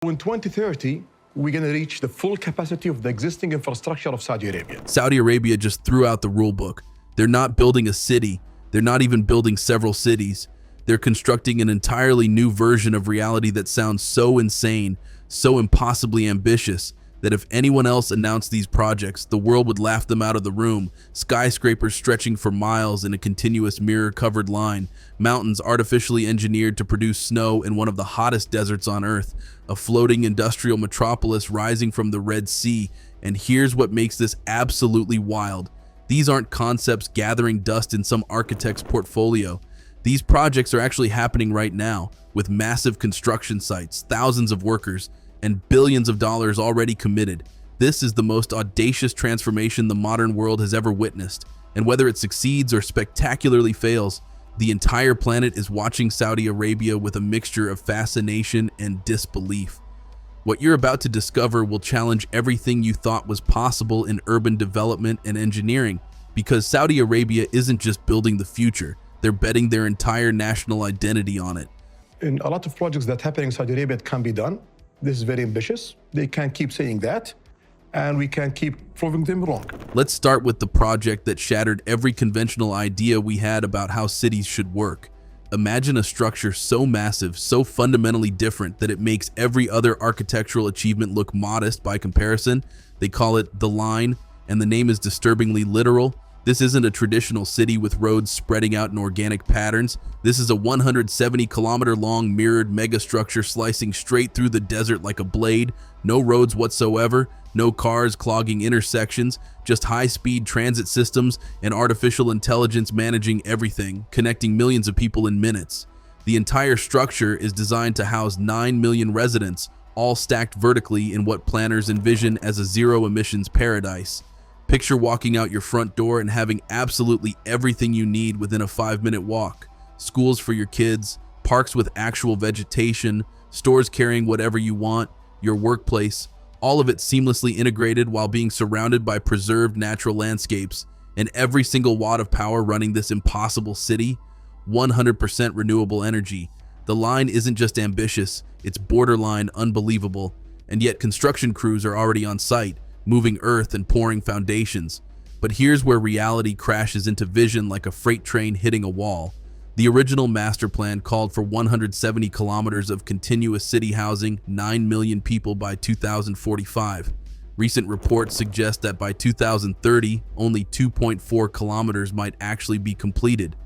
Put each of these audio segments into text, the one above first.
In 2030, we're going to reach the full capacity of the existing infrastructure of Saudi Arabia. Saudi Arabia just threw out the rule book. They're not building a city. They're not even building several cities. They're constructing an entirely new version of reality that sounds so insane, so impossibly ambitious, that if anyone else announced these projects, the world would laugh them out of the room. Skyscrapers stretching for miles in a continuous mirror-covered line, mountains artificially engineered to produce snow in one of the hottest deserts on Earth, a floating industrial metropolis rising from the Red Sea. And here's what makes this absolutely wild. These aren't concepts gathering dust in some architect's portfolio. These projects are actually happening right now, with massive construction sites, thousands of workers, and billions of dollars already committed. This is the most audacious transformation the modern world has ever witnessed, and whether it succeeds or spectacularly fails, the entire planet is watching Saudi Arabia with a mixture of fascination and disbelief. What you're about to discover will challenge everything you thought was possible in urban development and engineering, because Saudi Arabia isn't just building the future, they're betting their entire national identity on it. In a lot of projects that happen in Saudi Arabia, it can be done. This is very ambitious. They can't keep saying that, and we can't keep proving them wrong. Let's start with the project that shattered every conventional idea we had about how cities should work. Imagine a structure so massive, so fundamentally different that it makes every other architectural achievement look modest by comparison. They call it The Line, and the name is disturbingly literal. This isn't a traditional city with roads spreading out in organic patterns. This is a 170-kilometer-long mirrored megastructure slicing straight through the desert like a blade. No roads whatsoever, no cars clogging intersections, just high-speed transit systems and artificial intelligence managing everything, connecting millions of people in minutes. The entire structure is designed to house 9 million residents, all stacked vertically in what planners envision as a zero-emissions paradise. Picture walking out your front door and having absolutely everything you need within a 5-minute walk. Schools for your kids, parks with actual vegetation, stores carrying whatever you want, your workplace, all of it seamlessly integrated while being surrounded by preserved natural landscapes, and every single watt of power running this impossible city, 100% renewable energy. The Line isn't just ambitious, it's borderline unbelievable, and yet construction crews are already on site, moving earth and pouring foundations. But here's where reality crashes into vision like a freight train hitting a wall. The original master plan called for 170 kilometers of continuous city housing, 9 million people by 2045. Recent reports suggest that by 2030, only 2.4 kilometers might actually be completed.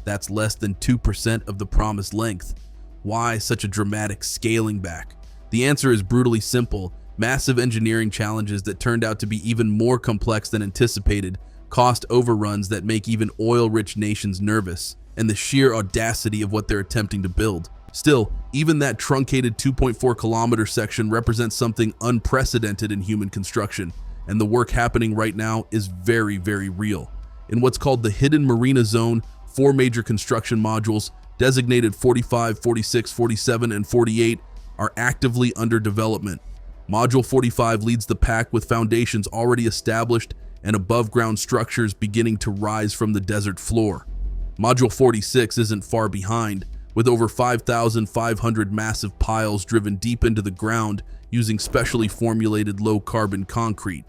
That's less than 2% of the promised length. Why such a dramatic scaling back? The answer is brutally simple. Massive engineering challenges that turned out to be even more complex than anticipated, cost overruns that make even oil-rich nations nervous, and the sheer audacity of what they're attempting to build. Still, even that truncated 2.4-kilometer section represents something unprecedented in human construction, and the work happening right now is very, very real. In what's called the Hidden Marina Zone, 4 major construction modules, designated 45, 46, 47, and 48, are actively under development. Module 45 leads the pack with foundations already established and above-ground structures beginning to rise from the desert floor. Module 46 isn't far behind, with over 5,500 massive piles driven deep into the ground using specially formulated low-carbon concrete.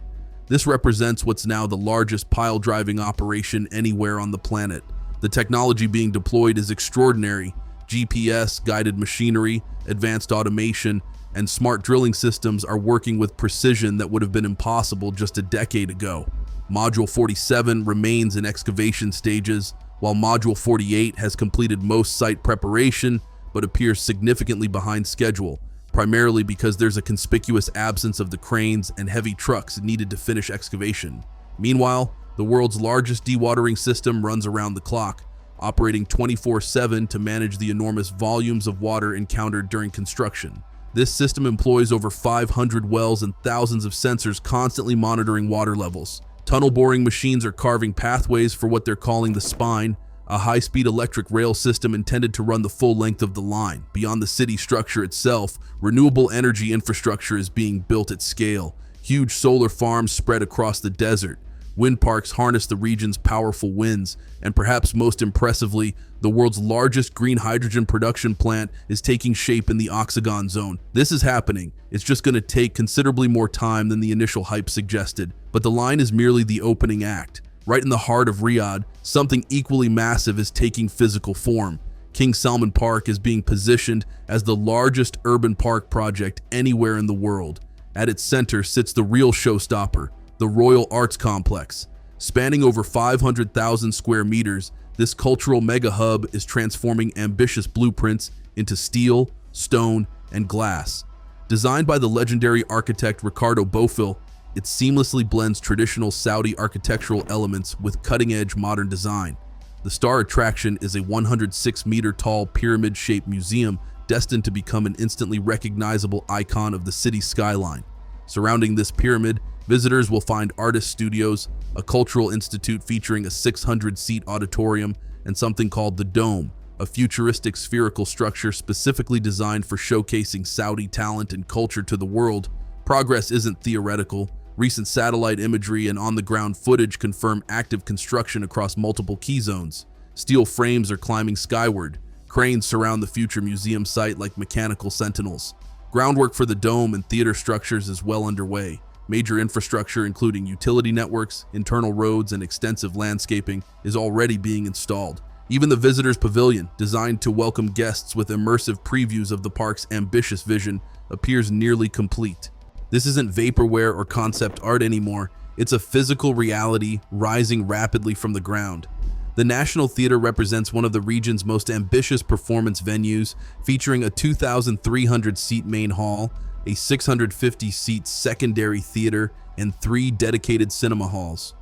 This represents what's now the largest pile-driving operation anywhere on the planet. The technology being deployed is extraordinary. GPS, guided machinery, advanced automation, and smart drilling systems are working with precision that would have been impossible just a decade ago. Module 47 remains in excavation stages, while Module 48 has completed most site preparation but appears significantly behind schedule, primarily because there's a conspicuous absence of the cranes and heavy trucks needed to finish excavation. Meanwhile, the world's largest dewatering system runs around the clock, operating 24/7 to manage the enormous volumes of water encountered during construction. This system employs over 500 wells and thousands of sensors constantly monitoring water levels. Tunnel boring machines are carving pathways for what they're calling the spine, a high-speed electric rail system intended to run the full length of the line. Beyond the city structure itself, renewable energy infrastructure is being built at scale. Huge solar farms spread across the desert, Wind parks harness the region's powerful winds, and perhaps most impressively, the world's largest green hydrogen production plant is taking shape in the Oxagon Zone. This is happening. It's just going to take considerably more time than the initial hype suggested, but the line is merely the opening act. Right in the heart of Riyadh, something equally massive is taking physical form. King Salman Park is being positioned as the largest urban park project anywhere in the world. At its center sits the real showstopper, the Royal Arts Complex. Spanning over 500,000 square meters, this cultural mega hub is transforming ambitious blueprints into steel, stone, and glass. Designed by the legendary architect Ricardo Bofill, it seamlessly blends traditional Saudi architectural elements with cutting-edge modern design. The star attraction is a 106-meter-tall pyramid-shaped museum destined to become an instantly recognizable icon of the city's skyline. Surrounding this pyramid, visitors will find artist studios, a cultural institute featuring a 600-seat auditorium, and something called the Dome, a futuristic spherical structure specifically designed for showcasing Saudi talent and culture to the world. Progress isn't theoretical. Recent satellite imagery and on-the-ground footage confirm active construction across multiple key zones. Steel frames are climbing skyward. Cranes surround the future museum site like mechanical sentinels. Groundwork for the dome and theater structures is well underway. Major infrastructure, including utility networks, internal roads, and extensive landscaping, is already being installed. Even the visitors' pavilion, designed to welcome guests with immersive previews of the park's ambitious vision, appears nearly complete. This isn't vaporware or concept art anymore. It's a physical reality rising rapidly from the ground. The National Theater represents one of the region's most ambitious performance venues, featuring a 2,300-seat main hall, a 650-seat secondary theater, and 3 dedicated cinema halls.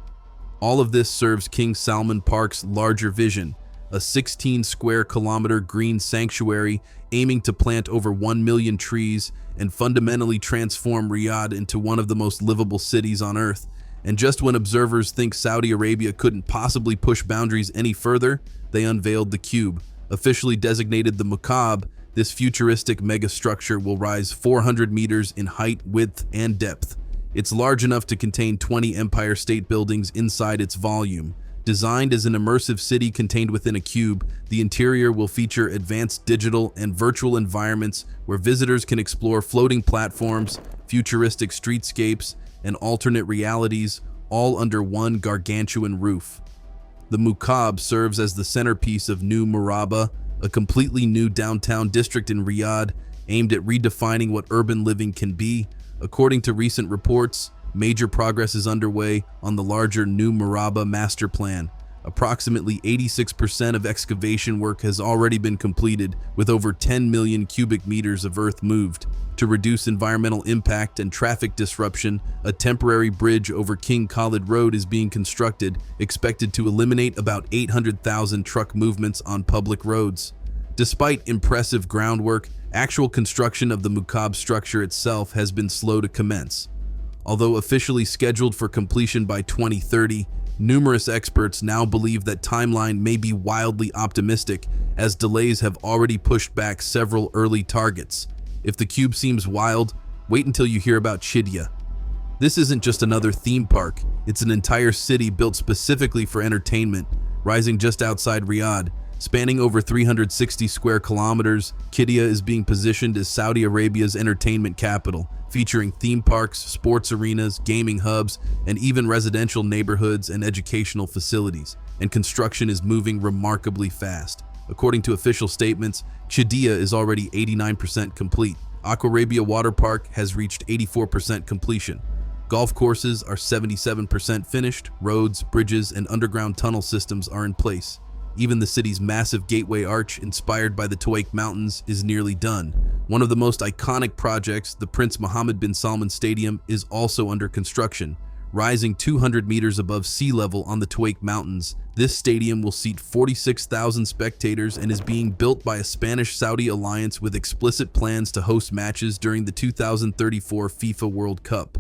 All of this serves King Salman Park's larger vision, a 16-square-kilometer green sanctuary aiming to plant over 1 million trees and fundamentally transform Riyadh into one of the most livable cities on Earth. And just when observers think Saudi Arabia couldn't possibly push boundaries any further, they unveiled the Cube. Officially designated the Mukaab, this futuristic megastructure will rise 400 meters in height, width, and depth. It's large enough to contain 20 Empire State Buildings inside its volume. Designed as an immersive city contained within a cube, the interior will feature advanced digital and virtual environments where visitors can explore floating platforms, futuristic streetscapes, and alternate realities, all under one gargantuan roof. The Mukaab serves as the centerpiece of New Murabba, a completely new downtown district in Riyadh aimed at redefining what urban living can be. According to recent reports, major progress is underway on the larger New Murabba master plan. Approximately 86% of excavation work has already been completed, with over 10 million cubic meters of earth moved. To reduce environmental impact and traffic disruption, a temporary bridge over King Khalid Road is being constructed, expected to eliminate about 800,000 truck movements on public roads. Despite impressive groundwork, actual construction of the Mukaab structure itself has been slow to commence. Although officially scheduled for completion by 2030, numerous experts now believe that timeline may be wildly optimistic, as delays have already pushed back several early targets. If the cube seems wild, wait until you hear about Qiddiya. This isn't just another theme park, it's an entire city built specifically for entertainment, rising just outside Riyadh. Spanning over 360 square kilometers, Qiddiya is being positioned as Saudi Arabia's entertainment capital, featuring theme parks, sports arenas, gaming hubs, and even residential neighborhoods and educational facilities. And construction is moving remarkably fast. According to official statements, Qiddiya is already 89% complete. Aquarabia Water Park has reached 84% completion. Golf courses are 77% finished, roads, bridges, and underground tunnel systems are in place. Even the city's massive gateway arch, inspired by the Tuwaiq Mountains, is nearly done. One of the most iconic projects, the Prince Mohammed bin Salman Stadium, is also under construction. Rising 200 meters above sea level on the Tuwaiq Mountains, this stadium will seat 46,000 spectators and is being built by a Spanish-Saudi alliance with explicit plans to host matches during the 2034 FIFA World Cup.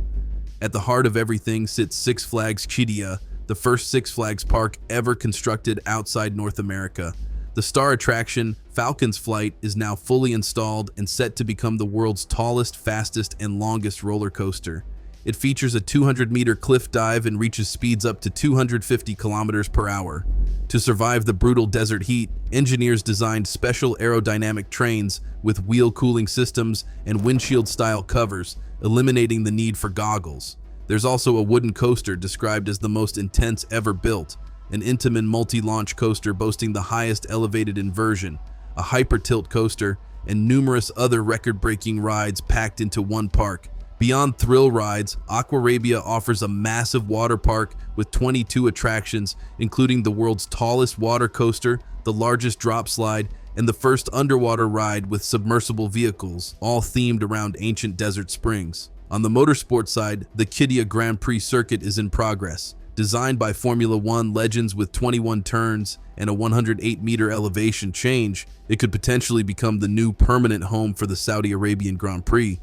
At the heart of everything sits Six Flags Qiddiya, the first Six Flags park ever constructed outside North America. The star attraction, Falcon's Flight, is now fully installed and set to become the world's tallest, fastest, and longest roller coaster. It features a 200-meter cliff dive and reaches speeds up to 250 kilometers per hour. To survive the brutal desert heat, engineers designed special aerodynamic trains with wheel cooling systems and windshield-style covers, eliminating the need for goggles. There's also a wooden coaster described as the most intense ever built, an Intamin multi-launch coaster boasting the highest elevated inversion, a hyper-tilt coaster, and numerous other record-breaking rides packed into one park. Beyond thrill rides, Aquarabia offers a massive water park with 22 attractions, including the world's tallest water coaster, the largest drop slide, and the first underwater ride with submersible vehicles, all themed around ancient desert springs. On the motorsport side, the Qiddiya Grand Prix circuit is in progress. Designed by Formula One legends with 21 turns and a 108-meter elevation change, it could potentially become the new permanent home for the Saudi Arabian Grand Prix.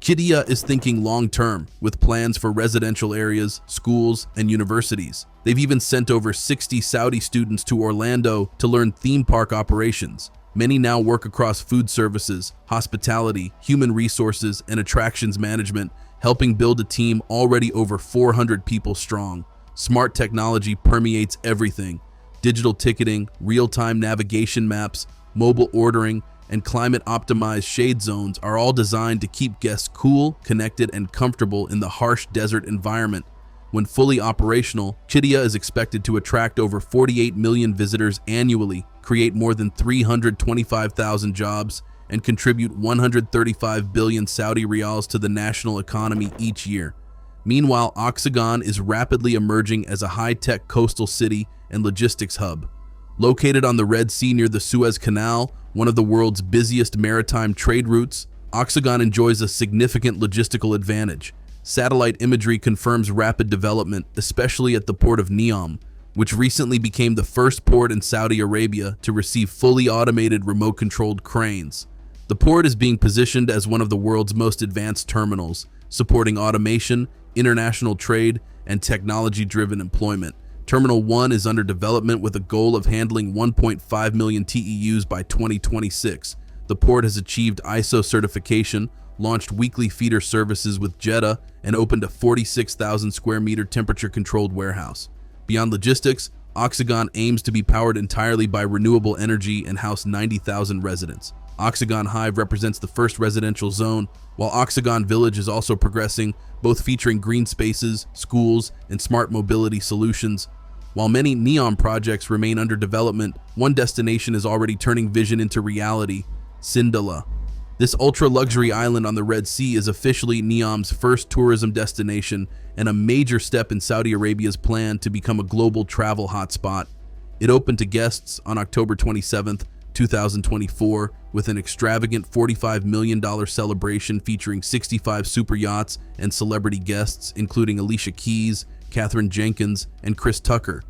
Qiddiya is thinking long-term, with plans for residential areas, schools, and universities. They've even sent over 60 Saudi students to Orlando to learn theme park operations. Many now work across food services, hospitality, human resources, and attractions management, helping build a team already over 400 people strong. Smart technology permeates everything. Digital ticketing, real-time navigation maps, mobile ordering, and climate-optimized shade zones are all designed to keep guests cool, connected, and comfortable in the harsh desert environment. When fully operational, Qiddiya is expected to attract over 48 million visitors annually, create more than 325,000 jobs, and contribute 135 billion Saudi riyals to the national economy each year. Meanwhile, Oxagon is rapidly emerging as a high-tech coastal city and logistics hub. Located on the Red Sea near the Suez Canal, one of the world's busiest maritime trade routes, Oxagon enjoys a significant logistical advantage. Satellite imagery confirms rapid development, especially at the port of NEOM, which recently became the first port in Saudi Arabia to receive fully automated remote-controlled cranes. The port is being positioned as one of the world's most advanced terminals, supporting automation, international trade, and technology-driven employment. Terminal 1 is under development with a goal of handling 1.5 million TEUs by 2026. The port has achieved ISO certification, launched weekly feeder services with Jeddah, and opened a 46,000 square meter temperature-controlled warehouse. Beyond logistics, Oxagon aims to be powered entirely by renewable energy and house 90,000 residents. Oxagon Hive represents the first residential zone, while Oxagon Village is also progressing, both featuring green spaces, schools, and smart mobility solutions. While many NEOM projects remain under development, one destination is already turning vision into reality: Sindalah. This ultra-luxury island on the Red Sea is officially NEOM's first tourism destination and a major step in Saudi Arabia's plan to become a global travel hotspot. It opened to guests on October 27, 2024, with an extravagant $45 million celebration featuring 65 super yachts and celebrity guests, including Alicia Keys, Katherine Jenkins, and Chris Tucker.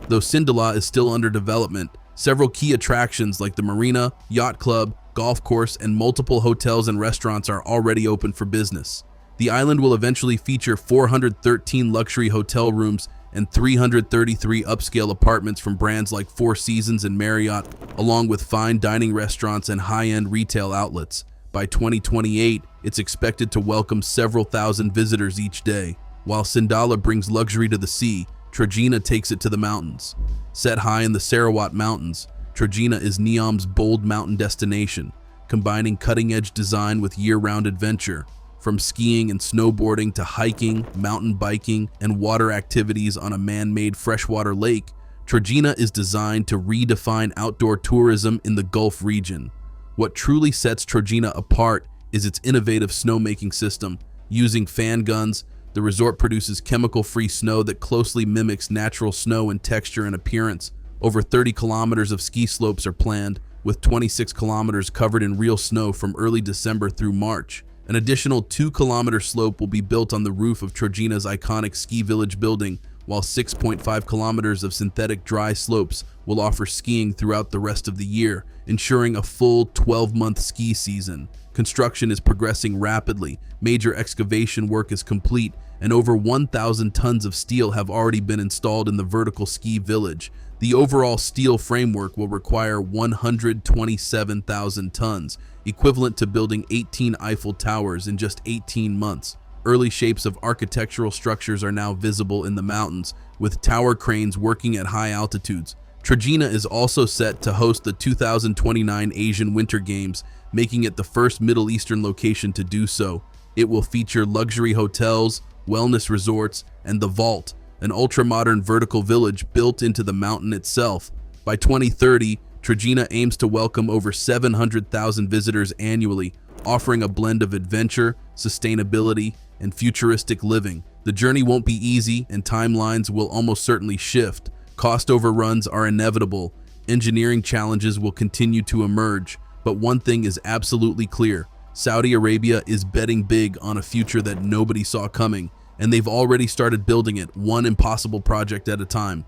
Though Sindalah is still under development, several key attractions like the marina, yacht club, golf course, and multiple hotels and restaurants are already open for business. The island will eventually feature 413 luxury hotel rooms and 333 upscale apartments from brands like Four Seasons and Marriott, along with fine dining restaurants and high-end retail outlets. By 2028, it's expected to welcome several thousand visitors each day. While Sindalah brings luxury to the sea, Trojena takes it to the mountains. Set high in the Sarawat Mountains, Trojena is NEOM's bold mountain destination, combining cutting-edge design with year-round adventure. From skiing and snowboarding to hiking, mountain biking, and water activities on a man-made freshwater lake, Trojena is designed to redefine outdoor tourism in the Gulf region. What truly sets Trojena apart is its innovative snowmaking system. Using fan guns, the resort produces chemical-free snow that closely mimics natural snow in texture and appearance. Over 30 kilometers of ski slopes are planned, with 26 kilometers covered in real snow from early December through March. An additional 2-kilometer slope will be built on the roof of Trojena's iconic ski village building, while 6.5 kilometers of synthetic dry slopes will offer skiing throughout the rest of the year, ensuring a full 12-month ski season. Construction is progressing rapidly, major excavation work is complete, and over 1,000 tons of steel have already been installed in the vertical ski village. The overall steel framework will require 127,000 tons, equivalent to building 18 Eiffel Towers in just 18 months. Early shapes of architectural structures are now visible in the mountains, with tower cranes working at high altitudes. Trojena is also set to host the 2029 Asian Winter Games, making it the first Middle Eastern location to do so. It will feature luxury hotels, wellness resorts, and the Vault, an ultra-modern vertical village built into the mountain itself. By 2030, Trojena aims to welcome over 700,000 visitors annually, offering a blend of adventure, sustainability, and futuristic living. The journey won't be easy, and timelines will almost certainly shift. Cost overruns are inevitable. Engineering challenges will continue to emerge. But one thing is absolutely clear. Saudi Arabia is betting big on a future that nobody saw coming, and they've already started building it one impossible project at a time.